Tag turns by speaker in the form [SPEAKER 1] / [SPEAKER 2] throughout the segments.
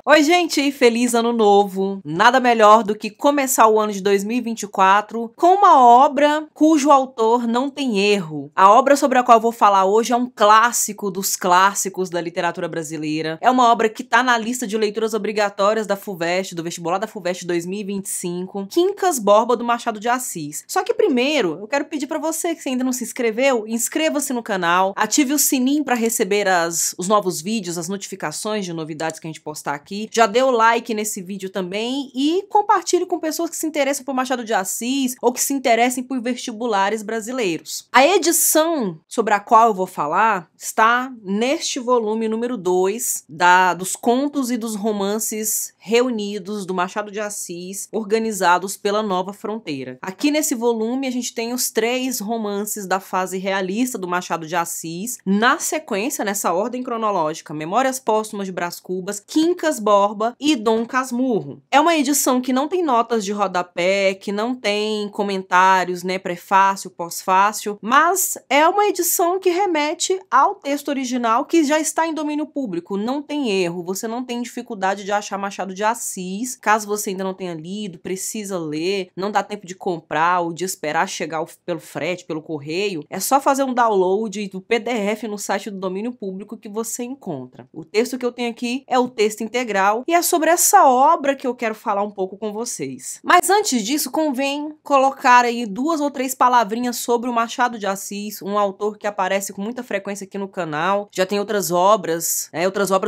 [SPEAKER 1] Oi, gente! Feliz Ano Novo! Nada melhor do que começar o ano de 2024 com uma obra cujo autor não tem erro. A obra sobre a qual eu vou falar hoje é um clássico dos clássicos da literatura brasileira. É uma obra que está na lista de leituras obrigatórias da FUVEST, do vestibular da FUVEST 2025, Quincas Borba, do Machado de Assis. Só que primeiro, eu quero pedir para você que ainda não se inscreveu, inscreva-se no canal, ative o sininho para receber os novos vídeos, as notificações de novidades que a gente postar aqui. Já dê o like nesse vídeo também e compartilhe com pessoas que se interessam por Machado de Assis ou que se interessem por vestibulares brasileiros. A edição sobre a qual eu vou falar está neste volume número 2 dos contos e dos romances reunidos do Machado de Assis, organizados pela Nova Fronteira. Aqui nesse volume a gente tem os 3 romances da fase realista do Machado de Assis, na sequência, nessa ordem cronológica: Memórias Póstumas de Brás Cubas, Quincas Borba e Dom Casmurro. É uma edição que não tem notas de rodapé, que não tem comentários, né, prefácio, pós-fácio, mas é uma edição que remete ao texto original, que já está em domínio público. Não tem erro, você não tem dificuldade de achar Machado de Assis. Caso você ainda não tenha lido, precisa ler, não dá tempo de comprar ou de esperar chegar pelo frete, pelo correio, é só fazer um download do PDF no site do domínio público que você encontra. O texto que eu tenho aqui é o texto integral e é sobre essa obra que eu quero falar um pouco com vocês. Mas antes disso, convém colocar aí 2 ou 3 palavrinhas sobre o Machado de Assis, um autor que aparece com muita frequência aqui no canal. Já tem outras obras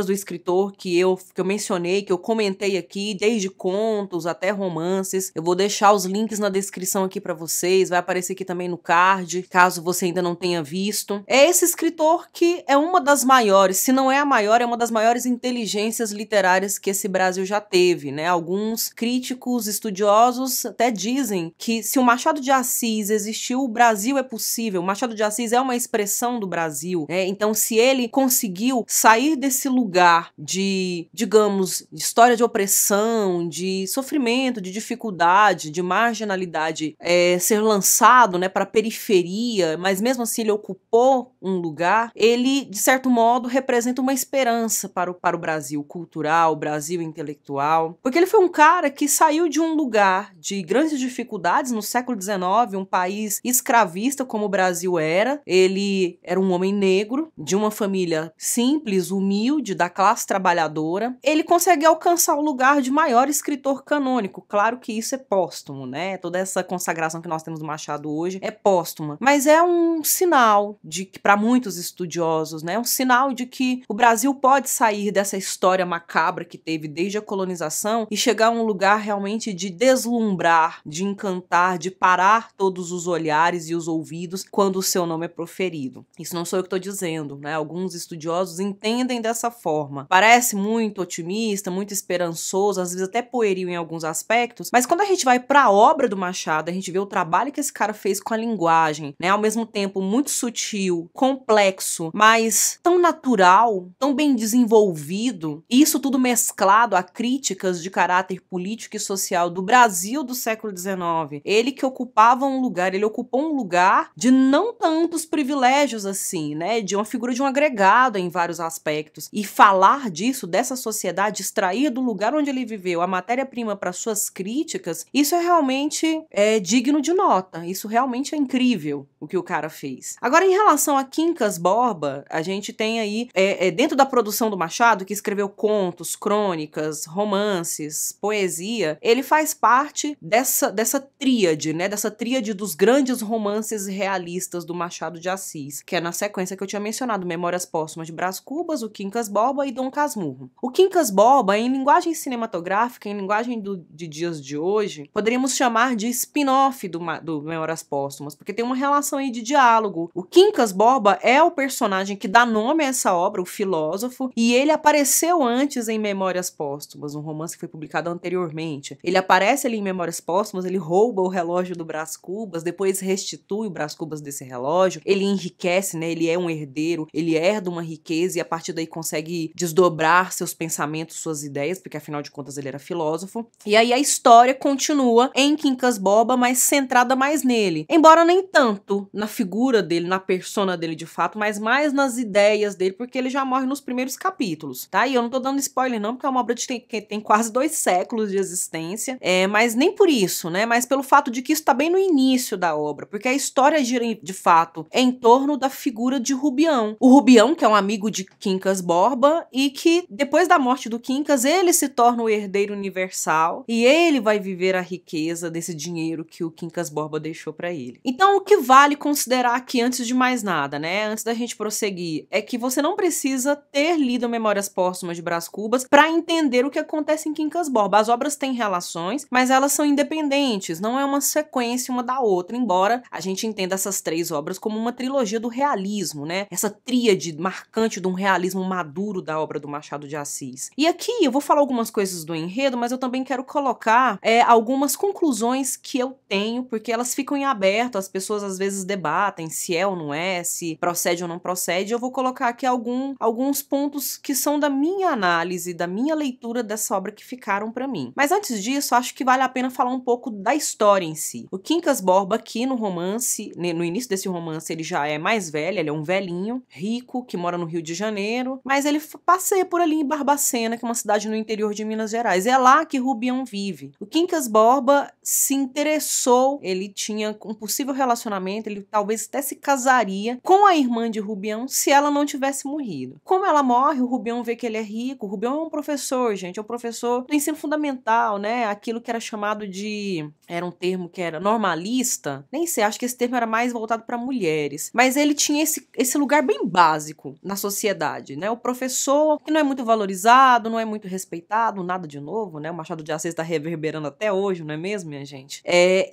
[SPEAKER 1] do escritor que eu mencionei, que eu comentei aqui, desde contos até romances. Eu vou deixar os links na descrição aqui para vocês, vai aparecer aqui também no card, caso você ainda não tenha visto. É esse escritor que é uma das maiores, se não é a maior, é uma das maiores inteligências literárias que esse Brasil já teve, né? Alguns críticos estudiosos até dizem que se o Machado de Assis existiu, o Brasil é possível. O Machado de Assis é uma expressão do Brasil, né? Então, se ele conseguiu sair desse lugar de, digamos, de história de opressão, de sofrimento, de dificuldade, de marginalidade, ser lançado, né, para a periferia, mas mesmo assim ele ocupou um lugar, ele, de certo modo, representa uma esperança para o Brasil cultural, o Brasil intelectual, porque ele foi um cara que saiu de um lugar de grandes dificuldades no século XIX, um país escravista como o Brasil era. Ele era um homem negro, de uma família simples, humilde, da classe trabalhadora. Ele consegue alcançar o lugar de maior escritor canônico. Claro que isso é póstumo, né? Toda essa consagração que nós temos do Machado hoje é póstuma, mas é um sinal de que, para muitos estudiosos, né, um sinal de que o Brasil pode sair dessa história macabra que teve desde a colonização e chegar a um lugar realmente de deslumbrar, de encantar, de parar todos os olhares e os ouvidos quando o seu nome é proferido. Isso não sou eu que estou dizendo, né? Alguns estudiosos entendem dessa forma. Parece muito otimista, muito esperançoso, às vezes até pueril em alguns aspectos, mas quando a gente vai para a obra do Machado, a gente vê o trabalho que esse cara fez com a linguagem, né? Ao mesmo tempo muito sutil, complexo, mas tão natural, tão bem desenvolvido, e isso tudo mesclado a críticas de caráter político e social do Brasil do século XIX. Ele que ocupava um lugar, ele ocupou um lugar de não tantos privilégios assim, né? De uma figura de um agregado em vários aspectos. E falar disso, dessa sociedade, extrair do lugar onde ele viveu a matéria-prima para suas críticas, isso é realmente digno de nota. Isso realmente é incrível o que o cara fez. Agora, em relação a Quincas Borba, a gente tem aí, dentro da produção do Machado, que escreveu contos, crônicas, romances, poesia, ele faz parte dessa tríade, né? Dessa tríade dos grandes romances realistas do Machado de Assis, que é na sequência que eu tinha mencionado: Memórias Póstumas de Brás Cubas, o Quincas Borba e Dom Casmurro. O Quincas Borba, em linguagem cinematográfica, em linguagem de dias de hoje, poderíamos chamar de spin-off do Memórias Póstumas, porque tem uma relação aí de diálogo. O Quincas Borba é o personagem que dá nome a essa obra, o filósofo, e ele apareceu antes em Memórias Póstumas, um romance que foi publicado anteriormente. Ele aparece ali em Memórias Póstumas, ele rouba o relógio do Brás Cubas, depois restitui o Brás Cubas desse relógio, ele enriquece, né? Ele é um herdeiro, ele herda uma riqueza e a partir daí consegue desdobrar seus pensamentos, suas ideias, porque afinal de contas ele era filósofo. E aí a história continua em Quincas Borba, mas centrada mais nele. Embora nem tanto na figura dele, na persona dele de fato, mas mais nas ideias dele, porque ele já morre nos primeiros capítulos, tá? E eu não tô dando spoiler não, porque é uma obra que tem quase 2 séculos de existência, mas nem por isso, né? Mas pelo fato de que isso tá bem no início da obra, porque a história gira de fato em torno da figura de Rubião. O Rubião, que é um amigo de Quincas Borba e que depois da morte do Quincas, ele se torna o herdeiro universal e ele vai viver a riqueza desse dinheiro que o Quincas Borba deixou pra ele. Então, o que vale considerar aqui antes de mais nada, né? Antes da gente prosseguir, é que você não precisa ter lido Memórias Póstumas de Brás Cubas pra entender o que acontece em Quincas Borba. As obras têm relações, mas elas são independentes, não é uma sequência uma da outra, embora a gente entenda essas 3 obras como uma trilogia do realismo, né? Essa tríade marcante de um realismo maduro da obra do Machado de Assis. E aqui eu vou falar algumas coisas do enredo, mas eu também quero colocar algumas conclusões que eu tenho, porque elas ficam em aberto, as pessoas às vezes debatem se é ou não é, se procede ou não procede. Eu vou colocar aqui alguns pontos que são da minha análise, da minha leitura dessa obra que ficaram pra mim. Mas antes disso, acho que vale a pena falar um pouco da história em si. O Quincas Borba aqui no romance, no início desse romance, ele já é mais velho, ele é um velhinho, rico, que mora no Rio de Janeiro, mas ele passeia por ali em Barbacena, que é uma cidade no interior de Minas Gerais. É lá que Rubião vive. O Quincas Borba se interessou, ele tinha um possível relacionamento, ele talvez até se casaria com a irmã de Rubião se ela não tivesse morrido. Como ela morre, o Rubião vê que ele é rico. O Rubião é um professor, gente, é um professor do ensino fundamental, né? Aquilo que era chamado de... era um termo que era normalista. Nem sei, acho que esse termo era mais voltado para mulheres. Mas ele tinha esse lugar bem básico na sociedade, né? O professor que não é muito valorizado, não é muito respeitado, nada de novo, né? O Machado de Assis está reverberando até hoje, não é mesmo, minha gente?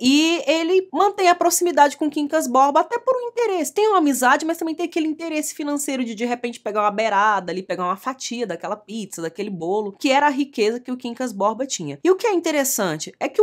[SPEAKER 1] E ele mantém a proximidade com Quincas Borba até por um interesse. Tem uma amizade, mas também tem aquele interesse financeiro de repente pegar uma beirada ali, pegar uma fatia daquela pizza, daquele bolo, que era a riqueza que o Quincas Borba tinha. E o que é interessante é que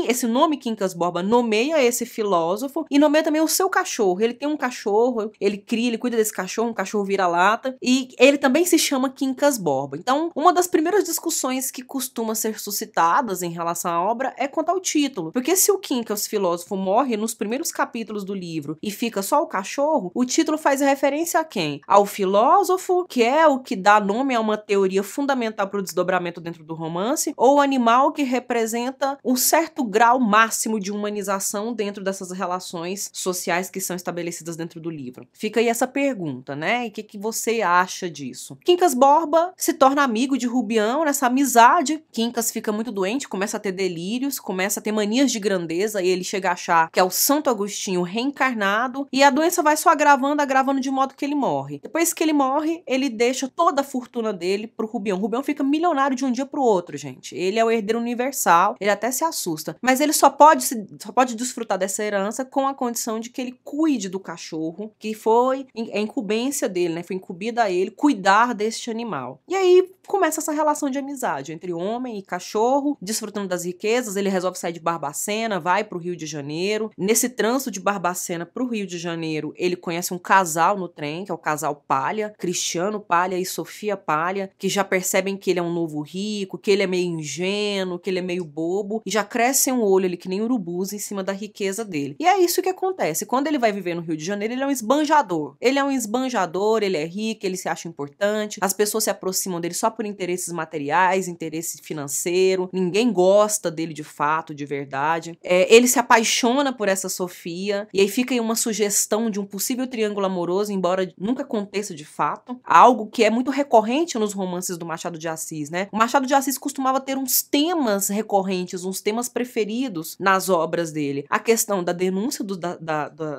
[SPEAKER 1] esse nome Quincas Borba nomeia esse filósofo e nomeia também o seu cachorro. Ele tem um cachorro, ele cuida desse cachorro, um cachorro vira-lata, e ele também se chama Quincas Borba. Então, uma das primeiras discussões que costuma ser suscitadas em relação à obra é quanto ao título. Porque se o Quincas, filósofo, morre nos primeiros capítulos do livro e fica só o cachorro, o título faz referência a quem? Ao filósofo, que é o que dá nome a uma teoria fundamental para o desdobramento dentro do romance, ou o animal que representa um certo grau máximo de humanização dentro dessas relações sociais que são estabelecidas dentro do livro. Fica aí essa pergunta, né? E o que você acha disso? Quincas Borba se torna amigo de Rubião nessa amizade. Quincas fica muito doente, começa a ter delírios, começa a ter manias de grandeza e ele chega a achar que é o Santo Agostinho reencarnado e a doença vai só agravando de modo que ele morre. Depois que ele morre, ele deixa toda a fortuna dele pro Rubião. Rubião fica milionário de um dia pro outro, gente. Ele é o herdeiro universal, ele até se assusta, mas ele só pode desfrutar dessa herança com a condição de que ele cuide do cachorro, que foi a incumbência dele, né? Foi incumbida a ele cuidar deste animal. E aí começa essa relação de amizade entre homem e cachorro, desfrutando das riquezas. Ele resolve sair de Barbacena, vai pro Rio de Janeiro. Nesse trânsito de Barbacena pro Rio de Janeiro, ele conhece um casal no trem, que é o casal Palha, Cristiano Palha e Sofia Palha, que já percebem que ele é um novo rico, que ele é meio ingênuo, que ele é meio bobo, e já crescem um olho ali que nem urubus em cima da riqueza dele. E é isso que acontece. Quando ele vai viver no Rio de Janeiro, ele é um esbanjador. Ele é um esbanjador, ele é rico, ele se acha importante, as pessoas se aproximam dele só por interesses materiais, interesse financeiro, ninguém gosta dele de fato, de verdade. Ele se apaixona por essa Sofia, e aí fica aí uma sugestão de um possível triângulo amoroso, embora nunca aconteça de fato, algo que é muito recorrente nos romances do Machado de Assis, né? O Machado de Assis costumava ter uns temas recorrentes, uns temas preferidos nas obras dele. A questão da denúncia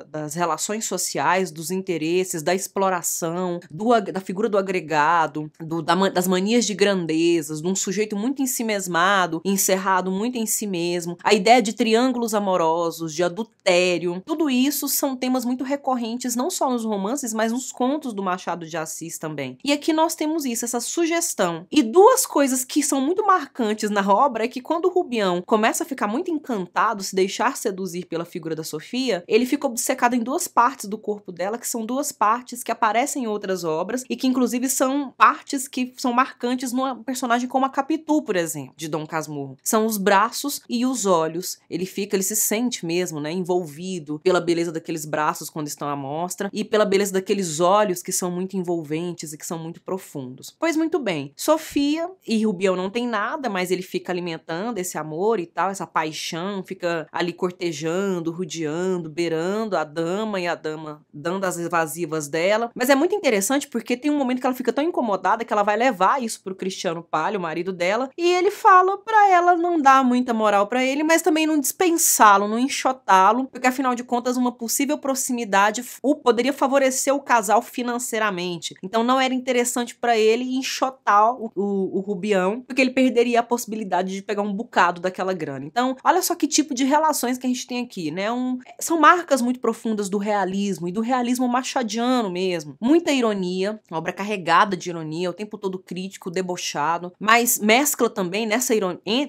[SPEAKER 1] das relações sociais, dos interesses, da exploração, da figura do agregado, das manias de grandezas, de um sujeito muito ensimesmado, encerrado muito em si mesmo, a ideia de triângulos amorosos, de adultério, tudo isso são temas muito recorrentes, não só nos romances, mas nos contos do Machado de Assis também. E aqui nós temos isso, essa sugestão sugestão. E duas coisas que são muito marcantes na obra é que quando o Rubião começa a ficar muito encantado, se deixar seduzir pela figura da Sofia, ele fica obcecado em duas partes do corpo dela, que são duas partes que aparecem em outras obras e que inclusive são partes que são marcantes numa personagem como a Capitu, por exemplo, de Dom Casmurro. São os braços e os olhos. Ele se sente mesmo, né, envolvido pela beleza daqueles braços quando estão à mostra e pela beleza daqueles olhos que são muito envolventes e que são muito profundos. Pois muito bem, Sofia e Rubião não tem nada, mas ele fica alimentando esse amor e tal, essa paixão, fica ali cortejando, rodeando, beirando a dama e a dama dando as evasivas dela. Mas é muito interessante porque tem um momento que ela fica tão incomodada que ela vai levar isso pro Cristiano Palio, o marido dela, e ele fala pra ela não dar muita moral pra ele, mas também não dispensá-lo, não enxotá-lo, porque afinal de contas uma possível proximidade poderia favorecer o casal financeiramente. Então não era interessante pra ele enxotar o Rubião, porque ele perderia a possibilidade de pegar um bocado daquela grana. Então, olha só que tipo de relações que a gente tem aqui, né? São marcas muito profundas do realismo e do realismo machadiano mesmo. Muita ironia, uma obra carregada de ironia, o tempo todo crítico, debochado, mas mescla também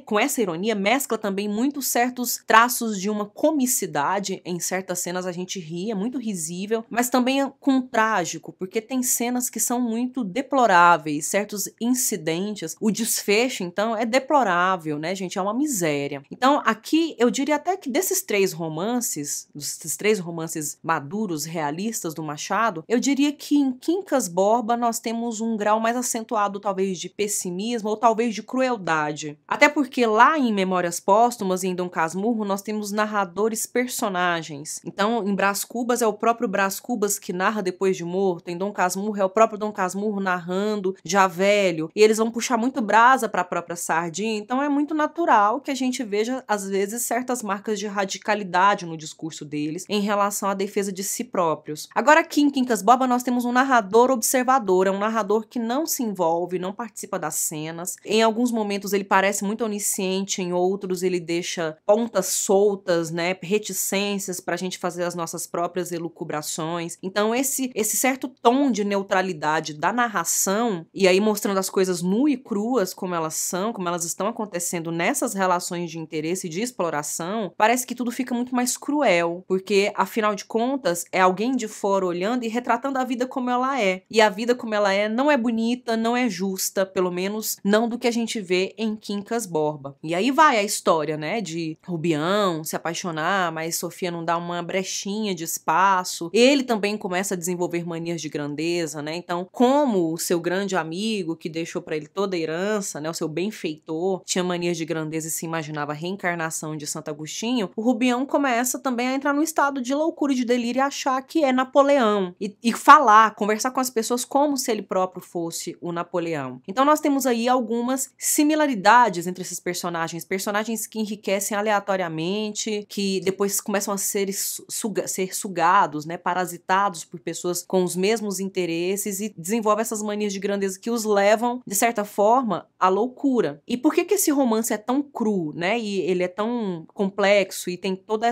[SPEAKER 1] com essa ironia, mescla também muitos certos traços de uma comicidade. Em certas cenas a gente ri, é muito risível, mas também com trágico, porque tem cenas que são muito deploráveis, certos incidentes, o desfecho, então, é deplorável, né, gente? É uma miséria. Então, aqui, eu diria até que desses três romances maduros, realistas do Machado, eu diria que em Quincas Borba nós temos um grau mais acentuado, talvez, de pessimismo ou talvez de crueldade. Até porque lá em Memórias Póstumas e em Dom Casmurro nós temos narradores personagens. Então, em Brás Cubas é o próprio Brás Cubas que narra depois de morto, em Dom Casmurro é o próprio Dom Casmurro narrando, já velho, e eles vão puxar muito brasa para a própria sardinha, então é muito natural que a gente veja, às vezes, certas marcas de radicalidade no discurso deles em relação à defesa de si próprios. Agora, aqui em Quincas Borba nós temos um narrador observador, é um narrador que não se envolve, não participa das cenas. Em alguns momentos ele parece muito onisciente, em outros ele deixa pontas soltas, né, reticências pra gente fazer as nossas próprias elucubrações. Então esse certo tom de neutralidade da narração, e aí mostrando as coisas nuas e cruas como elas são, como elas estão acontecendo nessas relações de interesse e de exploração, parece que tudo fica muito mais cruel, porque afinal de contas é alguém de fora olhando e retratando a vida como ela é. E a vida como ela é não é bonita, não é justa, pelo menos não do que a gente vê em Quincas Borba. E aí vai a história, né, de Rubião se apaixonar, mas Sofia não dá uma brechinha de espaço. Ele também começa a desenvolver manias de grandeza, né? Então, como o seu grande amigo que deixou para ele toda a herança, né, o seu benfeitor, tinha manias de grandeza e se imaginava a reencarnação de Santo Agostinho, o Rubião começa também a entrar num estado de loucura e de delírio e achar que é Napoleão e falar, conversar com as pessoas como se ele próprio fosse o Napoleão. Então nós temos aí algumas similaridades entre esses personagens que enriquecem aleatoriamente, que depois começam a ser sugados, né, parasitados por pessoas com os mesmos interesses e desenvolvem essas manias de grandeza que os levam, de certa forma, à loucura. E por que esse romance é tão cru, né, e ele é tão complexo e tem toda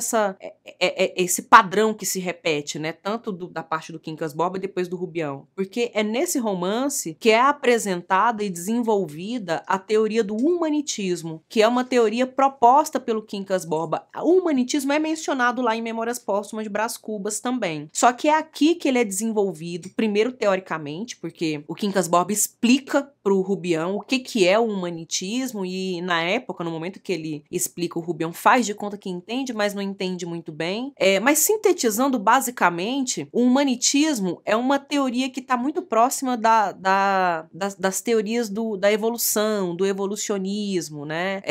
[SPEAKER 1] esse padrão que se repete, né, tanto da parte do Quincas Borba e depois do Rubião? Porque é nesse romance que é apresentada e desenvolvida a teoria do humanitismo, que é uma teoria proposta pelo Quincas Borba. O humanitismo é mencionado lá em Memórias Póstumas de Brás Cubas também. Só que é aqui que ele é desenvolvido, primeiro teoricamente, porque o Quincas Borba explica pro Rubião o que é o humanitismo e na época, no momento que ele explica, o Rubião faz de conta que entende, mas não entende muito bem. Mas sintetizando basicamente, o humanitismo é uma teoria que está muito próxima das teorias da evolução, do evolucionismo, né?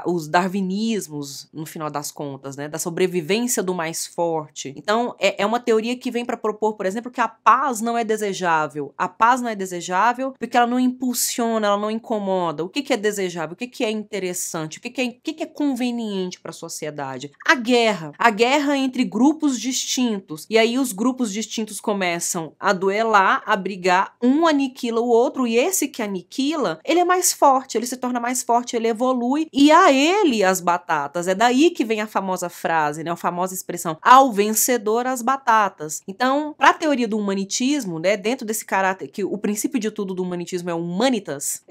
[SPEAKER 1] Os darwinismos, no final das contas, né? Da sobrevivência do mais forte. Então, é uma teoria que vem para propor, por exemplo, que a paz não é desejável. A paz não é desejável porque ela não impulsiona, ela não incomoda. O que é desejável? O que é interessante? O que é conveniente para a sociedade? A guerra entre grupos distintos. E aí os grupos distintos começam a duelar, a brigar, um aniquila o outro, e esse que aniquila, ele é mais forte, ele se torna mais forte, ele evolui, e a ele as batatas. É daí que vem a famosa frase, né, a famosa expressão, ao vencedor as batatas. Então, para a teoria do humanitismo, né, dentro desse caráter, que o princípio de tudo do humanitismo é humanitas,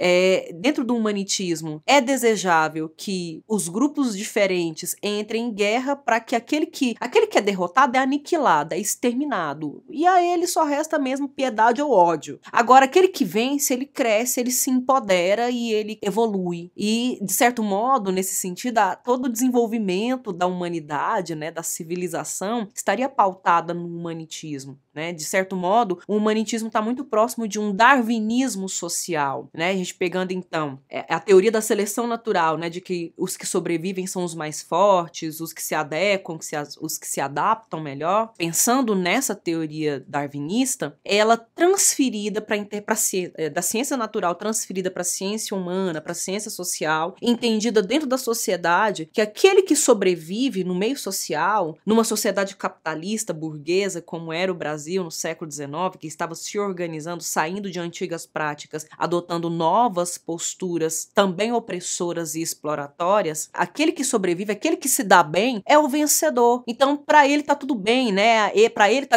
[SPEAKER 1] dentro do humanitismo é desejável que os grupos diferentes entrem em guerra para que aquele que é derrotado é aniquilado, é exterminado. E a ele só resta mesmo piedade ou ódio. Agora, aquele que vence, ele cresce, ele se empodera e ele evolui. E, de certo modo, nesse sentido, todo o desenvolvimento da humanidade, né, da civilização, estaria pautada no humanitismo. Né? De certo modo, o humanitismo está muito próximo de um darwinismo social, né? A gente pegando então a teoria da seleção natural, né? De que os que sobrevivem são os mais fortes, os que se adequam, os que se adaptam melhor. Pensando nessa teoria darwinista, ela transferida da ciência natural transferida para a ciência humana, para a ciência social, entendida dentro da sociedade, que aquele que sobrevive no meio social, numa sociedade capitalista, burguesa, como era o Brasil no século XIX, que estava se organizando, saindo de antigas práticas, adotando novas posturas também opressoras e exploratórias, aquele que sobrevive, aquele que se dá bem, é o vencedor. Então, para ele tá tudo bem, né? Para ele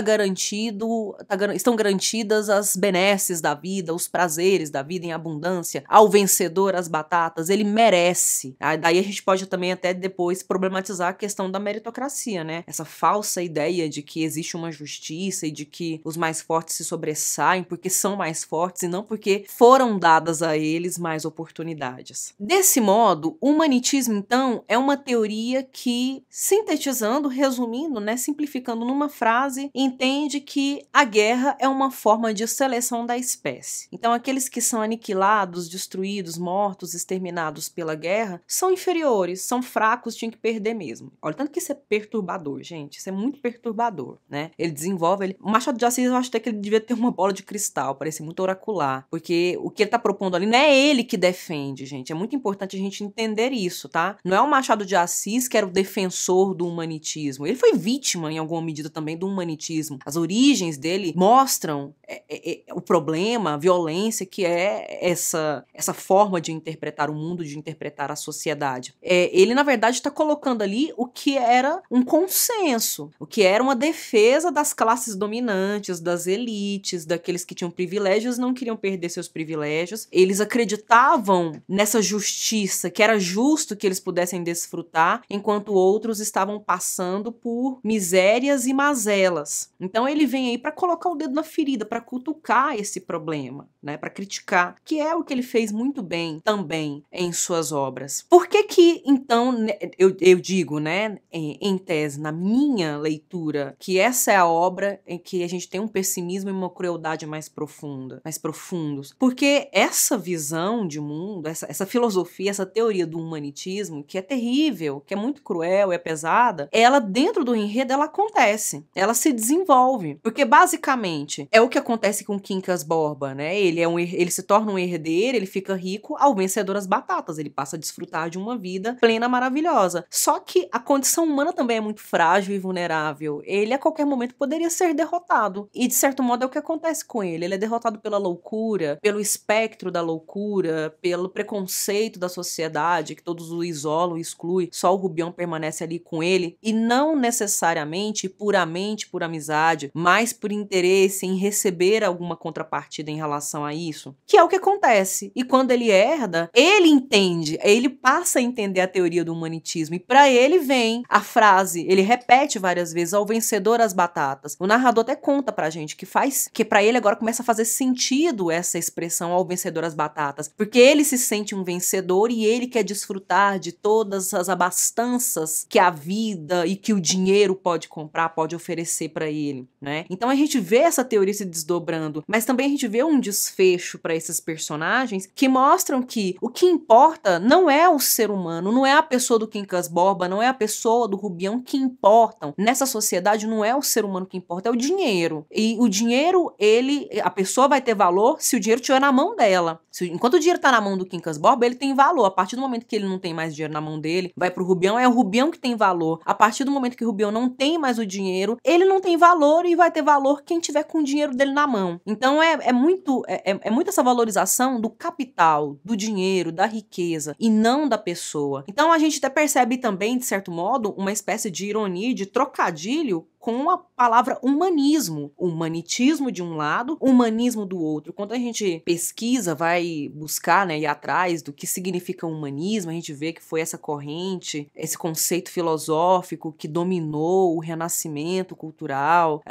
[SPEAKER 1] estão garantidas as benesses da vida, os prazeres da vida em abundância. Ao vencedor, as batatas, ele merece. Daí a gente pode também até depois problematizar a questão da meritocracia, né? Essa falsa ideia de que existe uma justiça e de que os mais fortes se sobressaem porque são mais fortes e não porque foram dadas a eles mais oportunidades. Desse modo, o humanitismo, então, é uma teoria que, sintetizando, resumindo, né, simplificando numa frase, entende que a guerra é uma forma de seleção da espécie. Então, aqueles que são aniquilados, destruídos, mortos, exterminados pela guerra, são inferiores, são fracos, tinham que perder mesmo. Olha, tanto que isso é perturbador, gente. Isso é muito perturbador, né? Ele desenvolve... O Machado de Assis, eu acho até que ele devia ter uma bola de cristal, parece muito oracular, porque o que ele tá propondo ali não é ele que defende, gente. É muito importante a gente entender isso, tá? Não é o Machado de Assis que era o defensor do humanitismo. Ele foi vítima, em alguma medida, também do humanitismo. As origens dele mostram o problema, a violência que é essa forma de interpretar o mundo, de interpretar a sociedade. Ele, na verdade, está colocando ali o que era um consenso, o que era uma defesa das classes dominantes, das elites, daqueles que tinham privilégios e não queriam perder seus privilégios. Eles acreditavam nessa justiça, que era justo que eles pudessem desfrutar, enquanto outros estavam passando por misérias e mazelas. Então ele vem aí para colocar o dedo na ferida, para cutucar esse problema, né, para criticar, que é o que ele fez muito bem também em suas obras. Por que então, eu digo, né, em tese, na minha leitura, que essa é a obra em que a gente tem um pessimismo e uma crueldade mais profundos? Porque essa visão de mundo, essa filosofia, essa teoria do humanitismo, que é terrível, que é muito cruel, é pesada, ela dentro do enredo, ela acontece, ela se desenvolve, porque basicamente é o que acontece com Quincas Borba, né? Ele se torna um herdeiro, ele fica rico ao vencedor as batatas, ele passa a desfrutar de uma vida plena, maravilhosa. Só que a condição humana também é muito frágil e vulnerável. Ele a qualquer momento poderia ser derrotado, e de certo modo é o que acontece com ele. Ele é derrotado pela loucura, pelo espectro da loucura, pelo preconceito da sociedade, que todos o isolam, excluem, só o Rubião permanece ali com ele, e não necessariamente, puramente por amizade, mas por interesse em receber alguma contrapartida em relação a isso, que é o que acontece. E quando ele herda, ele entende, ele passa a entender a teoria do humanitismo, e para ele vem a frase, ele repete várias vezes, ao vencedor as batatas. O narrador até conta pra gente que para ele agora começa a fazer sentido essa expressão, ao vencedor as batatas, porque ele se sente um vencedor e ele quer desfrutar de todas as abastanças que a vida e que o dinheiro pode comprar, pode oferecer para ele, né? Então a gente vê essa teoria se desdobrando, mas também a gente vê um desfecho para esses personagens que mostram que o que importa não é o ser humano, não é a pessoa do Quincas Borba, não é a pessoa do Rubião que importam. Nessa sociedade não é o ser humano que importa, é o dinheiro. E o dinheiro, a pessoa vai ter valor se o dinheiro estiver na mão dela. Enquanto o dinheiro tá na mão do Quincas Borba, ele tem valor. A partir do momento que ele não tem mais dinheiro na mão dele, vai pro Rubião, é o Rubião que tem valor. A partir do momento que o Rubião não tem mais o dinheiro, ele não tem valor e vai ter valor quem tiver com o dinheiro dele na mão. Então é muito essa valorização do capital, do dinheiro, da riqueza e não da pessoa. Então a gente até percebe também, de certo modo, uma espécie de ironia, de trocadilho com a palavra humanismo. Humanitismo de um lado, humanismo do outro. Quando a gente pesquisa, vai buscar, né, ir atrás do que significa humanismo, a gente vê que foi essa corrente, esse conceito filosófico que dominou o renascimento cultural,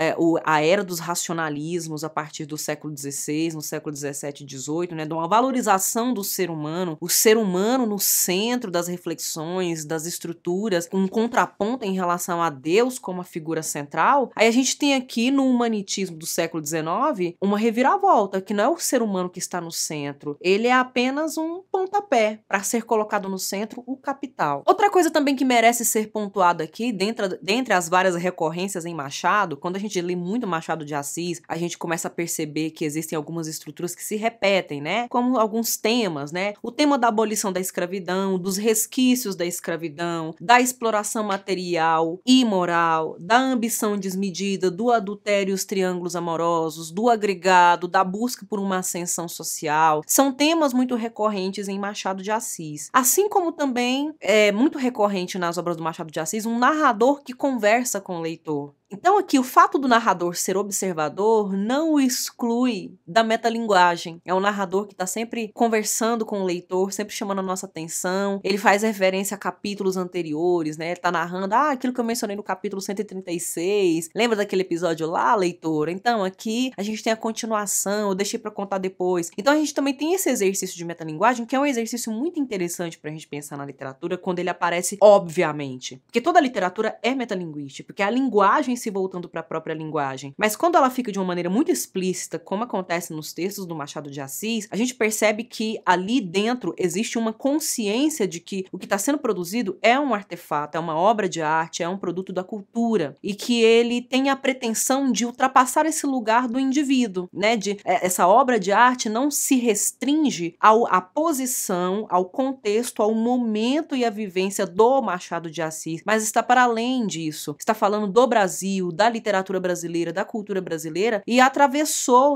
[SPEAKER 1] a era dos racionalismos a partir do século XVI, no século XVII e XVIII, né, de uma valorização do ser humano, o ser humano no centro das reflexões, das estruturas, um contraponto em relação a Deus como a figura central. Aí a gente tem aqui no humanitismo do século XIX uma reviravolta, que não é o ser humano que está no centro, ele é apenas um pontapé para ser colocado no centro o capital. Outra coisa também que merece ser pontuada aqui, dentre as várias recorrências em Machado, quando a gente lê muito Machado de Assis, a gente começa a perceber que existem algumas estruturas que se repetem, né? Como alguns temas, né? O tema da abolição da escravidão, dos resquícios da escravidão, da exploração material e moral, da ambição desmedida, do adultério e os triângulos amorosos, do agregado, da busca por uma ascensão social, são temas muito recorrentes em Machado de Assis. Assim como também é muito recorrente nas obras do Machado de Assis um narrador que conversa com o leitor. Então aqui o fato do narrador ser observador não o exclui da metalinguagem. É um narrador que está sempre conversando com o leitor, sempre chamando a nossa atenção. Ele faz referência a capítulos anteriores, né? Ele está narrando, aquilo que eu mencionei no capítulo 136. Lembra daquele episódio lá, leitor? Então aqui a gente tem a continuação, eu deixei para contar depois. Então a gente também tem esse exercício de metalinguagem, que é um exercício muito interessante para a gente pensar na literatura quando ele aparece obviamente. Porque toda literatura é metalinguística, porque a linguagem se voltando para a própria linguagem. Mas quando ela fica de uma maneira muito explícita, como acontece nos textos do Machado de Assis, a gente percebe que ali dentro existe uma consciência de que o que está sendo produzido é um artefato, é uma obra de arte, é um produto da cultura, e que ele tem a pretensão de ultrapassar esse lugar do indivíduo, né? Essa obra de arte não se restringe à posição, ao contexto, ao momento e à vivência do Machado de Assis, mas está para além disso, está falando do Brasil, da literatura brasileira, da cultura brasileira, e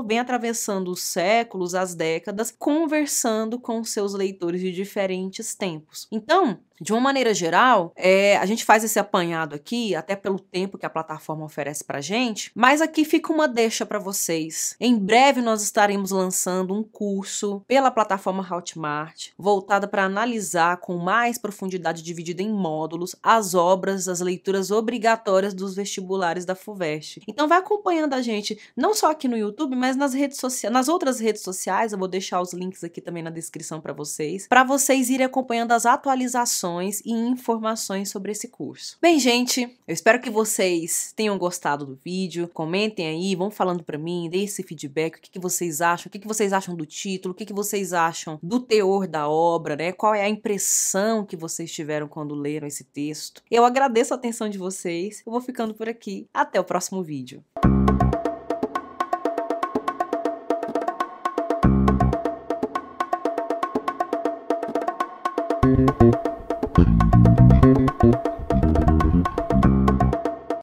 [SPEAKER 1] vem atravessando os séculos, as décadas, conversando com seus leitores de diferentes tempos. Então, de uma maneira geral, a gente faz esse apanhado aqui, até pelo tempo que a plataforma oferece pra gente, mas aqui fica uma deixa para vocês. Em breve nós estaremos lançando um curso pela plataforma Hotmart, voltada para analisar com mais profundidade, dividida em módulos, as obras, as leituras obrigatórias dos vestibulares da FUVEST. Então vai acompanhando a gente, não só aqui no YouTube, mas nas redes sociais, nas outras redes sociais, eu vou deixar os links aqui também na descrição para vocês irem acompanhando as atualizações e informações sobre esse curso. Bem, gente, eu espero que vocês tenham gostado do vídeo. Comentem aí, vão falando para mim, deem esse feedback, o que vocês acham, o que vocês acham do título, o que vocês acham do teor da obra, né? Qual é a impressão que vocês tiveram quando leram esse texto. Eu agradeço a atenção de vocês, eu vou ficando por aqui. Até o próximo vídeo.